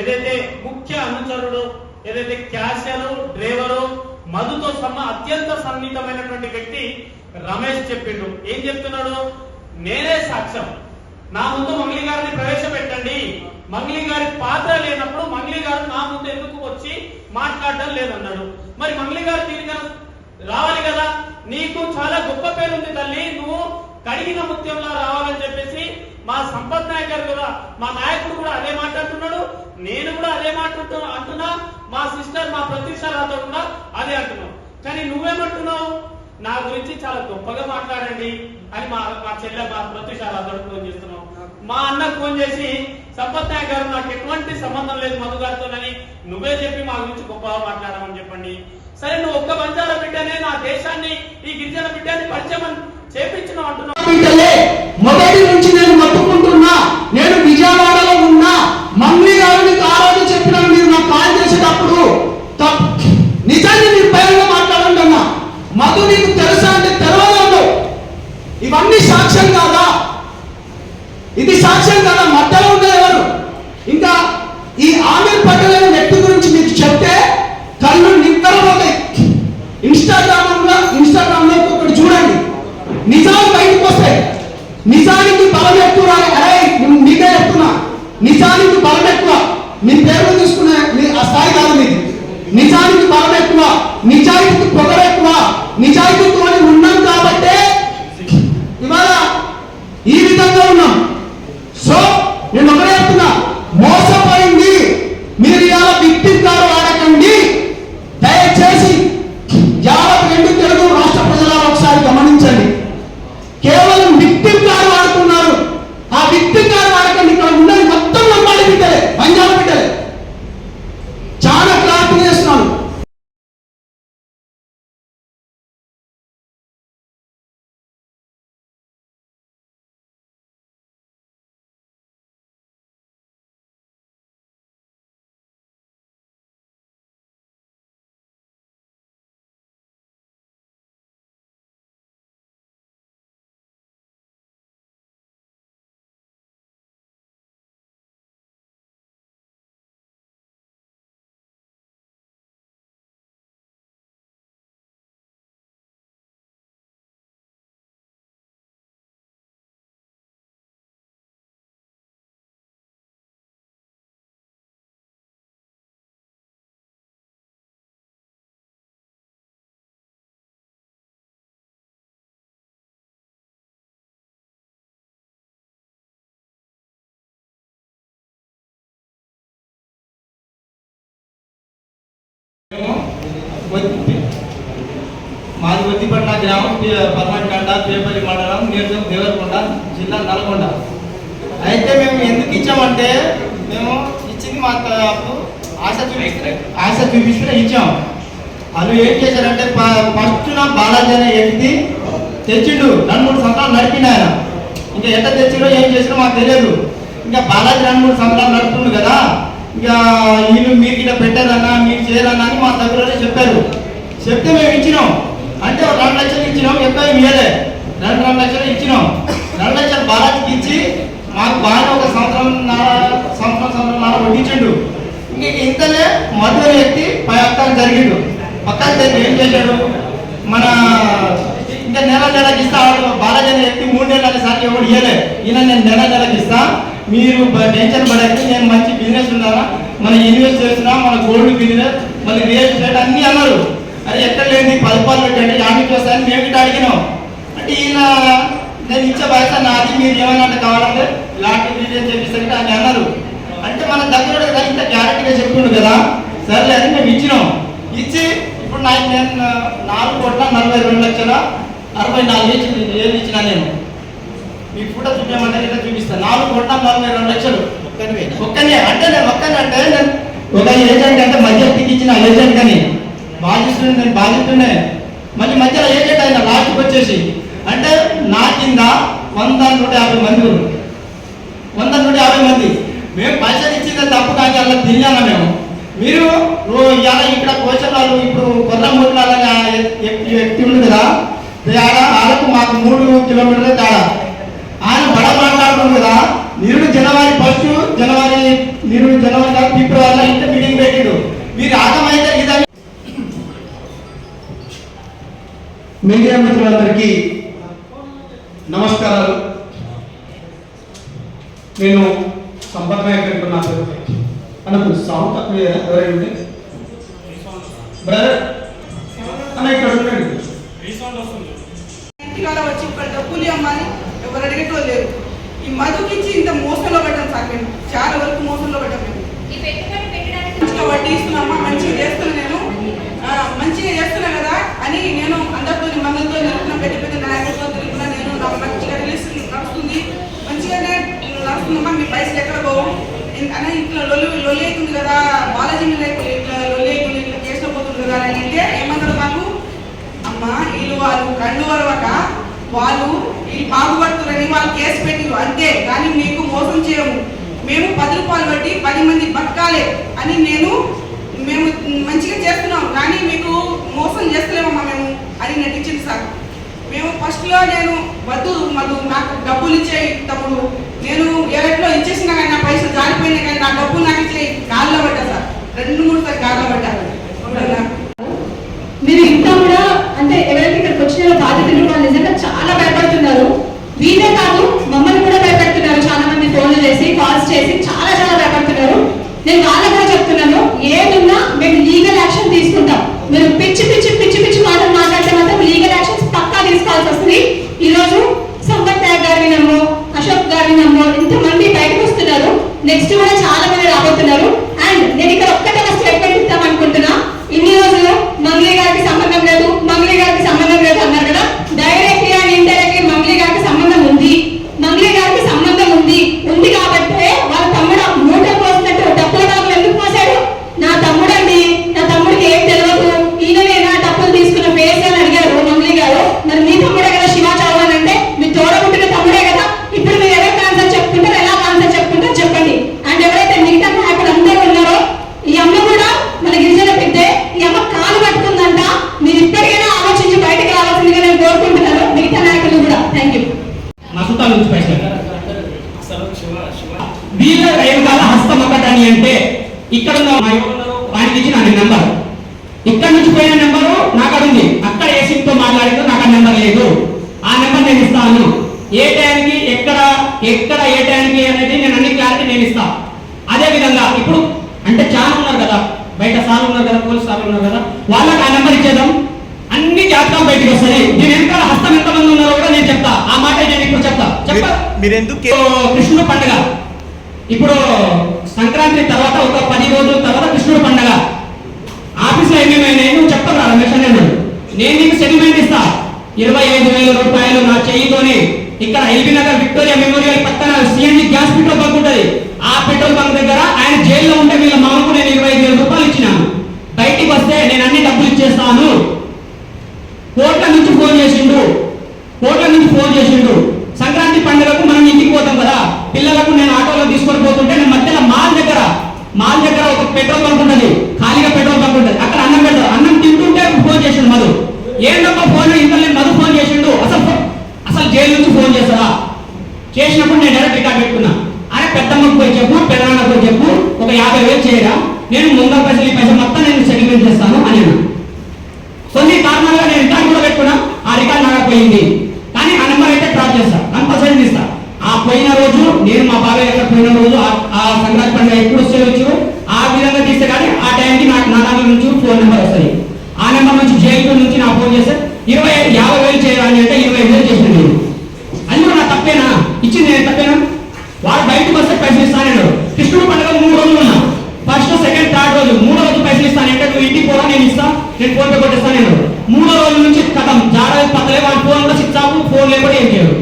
ఏదైతే ముఖ్య అనుచరుడు, ఏదైతే క్యాషియర్, డ్రైవరు, మధుతో అత్యంత సన్నిహితమైనటువంటి వ్యక్తి రమేష్ చెప్పిండు. ఏం చెప్తున్నాడు? నేనే సాక్ష్యం, నా ముందు మంగ్లీ గారిని ప్రవేశపెట్టండి, మంగ్లీ గారి పాత్ర లేనప్పుడు మంగ్లీ గారు నా ముందు ఎందుకు వచ్చి మాట్లాడడం లేదన్నాడు. మరి మంగ్లీ గారు దీనికి రావాలి కదా, నీకు చాలా గొప్ప పేరు ఉంది తల్లి, నువ్వు కడిగిన ముత్యంలా రావాలని చెప్పేసి మా సంపత్ నాయక్ గారు కూడా, మా నాయకుడు కూడా అదే మాట్లాడుతున్నాడు, నేను కూడా అదే అంటున్నా, మా సిస్టర్, మా ప్రత్యూష రాతో కూడా అదే అంటున్నావు. కానీ నువ్వేమంటున్నావు? నా గురించి చాలా గొప్పగా మాట్లాడండి అని మా చెల్లె, మా ప్రత్యూష రాతో ఫోన్ చేస్తున్నావు. మా అన్న ఫోన్ చేసి సంపత్ నాయక్ గారు నాకు ఎటువంటి సంబంధం లేదు మధు గారితోనని నువ్వే చెప్పి మా గురించి గొప్పగా మాట్లాడమని చెప్పండి. సరే, నువ్వు ఒక్క బంజారా బిడ్డనే నా దేశాన్ని, ఈ గిరిజన బిడ్డని పరిచయం చేపించిన అంటున్నావు. మొదటి నుంచి నేను మొత్తుకుంటున్నా, నేను విజయవాడలో ఉన్నా, మంగ్లీ గారిని ఆ రోజు చెప్పిన మీరు నాకు కాల్ చేసేటప్పుడు నిజాన్ని మీరు భయంగా మాట్లాడండి అన్నా. మధు నీకు తెలుసా అంటే తెలవదు. ఇవన్నీ సాక్ష్యం కాదా? ఇది సాక్ష్యం కాదా? మధ్యలో ఉన్నది ఎవరు? ఇంకా ఈ ఆమీర్ పటేల్ అనే వ్యక్తి గురించి మీకు చెప్తే కళ్ళు నిద్రపోతాయి. ఇన్స్టాగ్రామ్ లో ఒకటి చూడండి, నిజాలు బయటకు వస్తాయి. నిజానికి బలం ఎక్కువ. అరే మీకే చెప్తున్నా, నిజానికి బలం ఎక్కువ. మీ పేరు తీసుకునే ఆ స్థాయి కాదు మీది. నిజానికి బలం ఎక్కువ, నిజాయితీకి పొగరు ఎక్కువ. నిజాయితీతో ఉన్నాం కాబట్టే ఇవాళ ఈ విధంగా ఉన్నాం. సో నేను ఒకటే చెప్తున్నా, మోసపోయింది మీరు ఇవాళ విక్టిమ్ కారు వాడకండి దయచేసి. 52 తెలుగు రాష్ట్ర ప్రజలను ఒకసారి గమనించండి. కేవలం విక్టిమ్ కారు వాడుతున్నారు. ఆ విక్టిమ్ కారు వాడకండి. ఇక్కడ ఉన్నది మొత్తం లంబాడి బిడ్డలే, బంజారా బిడ్డలే. చాలా క్లారిటీ చేస్తున్నాను. మాది వద్దిపట్ల గ్రామం, పర్మకండ, పేపల్లి మండలం, దేవరకొండ జిల్లా, నల్గొండ. అయితే మేము ఎందుకు ఇచ్చామంటే, మేము ఇచ్చింది మా ఆశ చూపిస్తే ఇచ్చాం. వాళ్ళు ఏం చేశారంటే, ఫస్ట్ నా బాలాజీ అనే వ్యక్తి తెచ్చిండు, 2-3 సంవత్సరాలు నడిపిండు ఆయన. ఇంకా ఎట్లా తెచ్చిండో ఏం చేసినా మాకు తెలియదు. ఇంకా బాలాజీ 2-3 సంవత్సరాలు నడుపుతుండు కదా, ఇంకా వీళ్ళు మీరు ఇలా పెట్టారన్నా, మీరు చేయాలన్నా అని మా దగ్గరనే చెప్పారు. చెప్తే మేము ఇచ్చినాం. అంటే 2 లక్షలు ఇచ్చినాం, ఎక్కువ ఇవ్వలే. 2 లక్షలు ఇచ్చినాం. 2 లక్షలు బాలాజీకి ఇచ్చి మాకు బాగా ఒక సంవత్సరం వడ్డించిండు. ఇంక ఇంతలే మధు వ్యక్తి పక్కన జరిగిండు. పక్కన జరిగి ఏం చేశాడు, మన ఇంకా నెలకి ఇస్తా. బాలాజీ అనే వ్యక్తి 3 నెలల సార్లు ఎవరు ఇవ్వలే. ఈయన నేను నెలకి ఇస్తా, మీరు టెన్షన్ పడేది, నేను మంచి బిజినెస్ ఉన్నానా, మనం ఇన్వెస్ట్ చేస్తున్నా, మన గోల్డ్ బిజినెస్, మళ్ళీ రియల్ ఎస్టేట్ అన్నీ అన్నారు. అది ఎక్కడ లేని 10 రూపాయలు పెట్టండి, 50 వస్తాయని మేము ఇట్లా అడిగినాం. అంటే ఈయన నేను ఇచ్చే పైసా నాది, మీరు ఏమన్నా కావాలంటే ఇలాంటి డీటెయిల్స్ చేపిస్తారంటే అని అన్నారు. అంటే మన దగ్గర కదా ఇంత గ్యారెంటీగా చెప్తుండు కదా, సర్లే అని మేము ఇచ్చినాం. ఇచ్చి ఇప్పుడు నేను 4,42,64,000 ఇచ్చిన. నేను మీకు ఫోటో చూపించమంటే ఇట్లా చూపిస్తాను. 4,42,00,000 ఒక్కనే. అంటే నేను ఒక్కనే అంటే నేను ఒక ఏజెంట్ అంటే మధ్యవర్తికి ఇచ్చిన ఏజెంట్ అని బాధిస్తుండే, నేను బాధిస్తుండే. మళ్ళీ మధ్యలో ఏజెంట్ అయినా లాస్ట్కి వచ్చేసి అంటే నా కింద 100-150 మంది, 100-150 మంది. మేము పైసలు ఇచ్చిందే తప్పు కానీ అలా తిరిగాను మేము. మీరు ఇలా ఇక్కడ కోచర్లు ఇప్పుడు కొర్రమూట్ల వ్యక్తి ఉంది కదా, తేడా వాళ్ళకు మాకు 3 కిలోమీటర్ల తేడా. ఆయన బడ మాట్లాడుతుంది కదా, నిరుడు జనవరి 1 మీరు జనవరి కాదు ఫిబ్రవరిలో ఇంత మీటింగ్ పెట్టిండు. మీరు ఆగమైతే ఇదని మీడియా మిత్రులందరికీ నమస్కారాలు. నేను సంపత్ నాయక్ నా పేరు. అన్నకు సౌండ్ తక్కువ ఎవరైనా బ్రదర్ అన్న ఇక్కడ ఉండండి. వచ్చి ఇక్కడ డబ్బులు అమ్మని ఎవరు అడిగేటోళ్ళు లేరు. ఈ మధుకిచ్చి ఇంత మోసంలో పడ్డాం సార్. మేము చాలా వరకు మోసంలో పడ్డాం. మేము మంచిగా వడ్డీ ఇస్తున్నామా, మంచిగా చేస్తున్నా, నేను మంచిగా చేస్తున్నా కదా అని నేను అందరితో మందులతో తిరుగుతున్నా, పెద్ద పెద్ద నాయకులతో తిరుగుతున్నా. నేను నాకు మంచిగా రిలీజ్ నడుస్తుంది, మంచిగానే నడుస్తుందమ్మా. మీ పైసలు ఎక్కడ పోవు అని ఇట్లా లొల్లి అవుతుంది కదా, బాలాజీ మీద ఇట్లా లొల్లి అవుతుంది, ఇట్లా కేసులో పోతుంది కదా అని అంటే ఏమన్నారు మాకు, అమ్మ వీళ్ళు వాళ్ళు కళ్ళు వరవక వాళ్ళు వీళ్ళు బాగుపడుతున్నారని వాళ్ళు కేసు పెట్టిరు అంతే, కానీ మీకు మోసం చేయము. మేము 10 రూపాయలు బట్టి 10 మంది బతకాలి అని మేము మంచిగా చేస్తున్నాం, కానీ మీకు మోసం చేస్తలేమమ్మా మేము అని నటించింది సార్. మేము ఫస్ట్లో నేను వద్దు మధు నాకు డబ్బులు ఇచ్చేయి తమ్ముడు, నేను ఎవరిలో ఇచ్చేసినా కానీ నా పైసలు జారిపోయినా కానీ నా డబ్బులు నాకు ఇచ్చేయి గాల్లో పడ్డా సార్. 2-3 సార్లు గాల్లో పడ్డా. మీరు ఇంకా కూడా అంటే ఎవరైతే ఇక్కడికి వచ్చిన బాధితులు వాళ్ళు నిజంగా చాలా భయపడుతున్నారు. వీళ్ళే కాదు మమ్మల్ని కూడా భయపెడుతున్నారు. చాలా మంది ఫోన్లు చేసి కాల్స్ చేసి చాలా భయపడుతున్నారు. నేను వాళ్ళకు కూడా చెప్తున్నాను, ఏదున్నా మేము లీగల్ యాక్షన్ తీసుకుంటాం. మీరు పిచ్చి మాటలు మాట్లాడితే మాత్రం లీగల్ యాక్షన్స్ పక్కా తీసుకోవాల్సి వస్తుంది. ఈరోజు సంపత్ నాయక్ గారిని నమ్మో, అశోక్ గారిని నమ్మో ఇంతమంది బయటకు వస్తున్నారు. నెక్స్ట్ కూడా చాలా మంది రాబోతున్నారు. అండ్ నేను ఇక్కడ ఒక్కటే స్టేట్మెంట్ ఇద్దాం అనుకుంటున్నా. ఇన్ని రోజులు మంగ్లీ గారికి సంబంధం లేదు అన్నారు కదా. డైరెక్ట్ గా ఇండైరెక్ట్ మంగ్లీ గారికి సంబంధం ఉంది. మంగ్లీ గారికి సంబంధం ఉంది కాబట్టి వాళ్ళ తమ్ముడు మూట పోసినట్టు డబ్బుల బాబులు ఎందుకు పోసాడు? నా తమ్ముడు అండి, నా తమ్ముడికి ఏం తెలియదు, ఈయననే నా డబ్బులు తీసుకున్న ఫేస్ అని అడిగారు మంగ్లీ గారు. మరి మీ తమ్ముడే కదా శివ చౌహాన్ అంటే, మీ తోడబుట్టిన తమ్ముడే కదా. ఇప్పుడు మీరు ఎవరికి ఆన్సర్ చెప్పుకుంటారు, ఎలా ఆన్సర్ చెప్పుకుంటారు చెప్పండి. అండ్ ఎవరైతే మిగతా నాయకులు అందరూ ఉన్నారో, ఈ అమ్మ కూడా మన గిరిజన పెద్దే, ఈ అమ్మ కాలు పట్టుకుందంట. మీరు ఇప్పటికైనా ఆలోచించి బయటకు రావాల్సిందిగా నేను కోరుకుంటున్నాను, మిగతా నాయకులు కూడా. Thank you. మసుతా నుంచి పైసలు వీళ్ళ రేణుకాల హస్తమొక్కటాన్ని అంటే ఇక్కడ వాడికి ఇచ్చిన నెంబర్, ఇక్కడ నుంచి పోయిన నెంబరు నాకు ఉంది. అక్కడ ఏ సిమ్ తో మాట్లాడిందో నాకు ఆ నెంబర్ లేదు. ఆ నెంబర్ నేను ఇస్తాను. ఏ టైంకి ఎక్కడ ఏ టైంకి అనేది నేను అన్ని క్లారిటీ నేను ఇస్తాను. అదే విధంగా ఇప్పుడు అంటే చాలా ఉన్నారు కదా బయట, సార్లు ఉన్నారు కదా, పోలీస్ సార్లు ఉన్నారు కదా, వాళ్ళకి ఆ నెంబర్ ఇచ్చేద్దాం. అన్ని జాతకాలు బయటకు వస్తాయి. దీని వెనకాల హస్తం ఎంతమంది ఉన్నారో కూడా నేను చెప్తా. ఆ మాట నేను ఇప్పుడు చెప్తా. కృష్ణుడు పండుగ ఇప్పుడు సంక్రాంతి తర్వాత ఒక 10 రోజుల తర్వాత కృష్ణుడు పండుగ. ఆఫీస్ లో ఏమేమైనా నువ్వు చెప్తాను రమేష్ నేను నీకు సెటిల్మెంట్ ఇస్తా. 25,000 రూపాయలు నా చెయ్యితోని ఇక్కడ ఎల్బీ నగర్ విక్టోరియా మెమోరియల్ పక్కన సిఎన్జి గ్యాస్ పెట్రోల్ బంక్ ఉంటుంది. ఆ పెట్రోల్ బంక్ దగ్గర ఆయన జైల్లో ఉంటే వీళ్ళ మామకు నేను 25,000 రూపాయలు ఇచ్చినాను. బయటికి వస్తే నేను అన్ని డబ్బులు ఇచ్చేస్తాను. కోట్ల నుంచి ఫోన్ చేసిండు. సంక్రాంతి పండుగకు మనం ఇంటికి పోతాం కదా, పిల్లలకు నేను ఆటోలో తీసుకొని పోతుంటే నేను మధ్యలో మాల్ దగ్గర ఒక పెట్రోల్ బంక్ ఉంటుంది, ఖాళీగా పెట్రోల్ బంక్ ఉంటుంది. అక్కడ అన్నం పెడతారు. అన్నం తింటుంటే ఫోన్ చేసిండు మధు. ఏంటమ్మా ఫోన్ ఇంత నేను మధు ఫోన్ చేసిండు. అసలు జైలు నుంచి ఫోన్ చేస్తారా? చేసినప్పుడు నేను డైరెక్ట్ రికార్డ్ పెట్టుకున్నా. అరే పెద్దమ్మకు పోయి చెప్పు, పెద్దనాన్నకు పోయి చెప్పు, ఒక 50,000 చేయరా, నేను ముందర పైసలు ఈ పైసలు మొత్తం నేను సెటిల్మెంట్ చేస్తాను అని. కొన్ని కారణాలుగా నేను రికార్డ్ కూడా పెట్టుకున్నా. ఆ రికార్డ్ నాకు పోయింది, కానీ ఆ నెంబర్ అయితే డ్రాప్ చేస్తా, 100% ఇస్తా. ఆ పోయిన రోజు నేను మా బాబాయ్ ఎక్కడ పోయిన రోజు ఆ సంక్రాంతి పండుగ ఎప్పుడు వచ్చి ఆ విధంగా తీస్తే కానీ ఆ టైంకి నాకు నా దాంట్లో నుంచి ఫోన్ నెంబర్ వస్తుంది. ఆ నెంబర్ నుంచి జైలు నుంచి నాకు ఫోన్ చేస్తే 50,000 చేయాలని అంటే 25,000 చేసిన నేను. అది కూడా నా తప్పేనా? ఇచ్చింది నేను తప్పేనా? వాడు బయటకు వస్తే పైసలు ఇస్తాను. కృష్ణుడు పండుగ 3 రోజులు ఉన్నా. ఫస్ట్, సెకండ్, థర్డ్ రోజు 3వ రోజు పైసలు ఇస్తానంటే నువ్వు ఇంటికి పోరా, నేను ఇస్తా, నేను ఫోన్ పే కొట్టిస్తాను నేను. 3వ రోజు నుంచి కథం జాడ పక్కలే, వాడి ఫోన్ కూడా స్విచ్ ఆఫ్, ఫోన్ లేకపోతే ఏం చేయరు.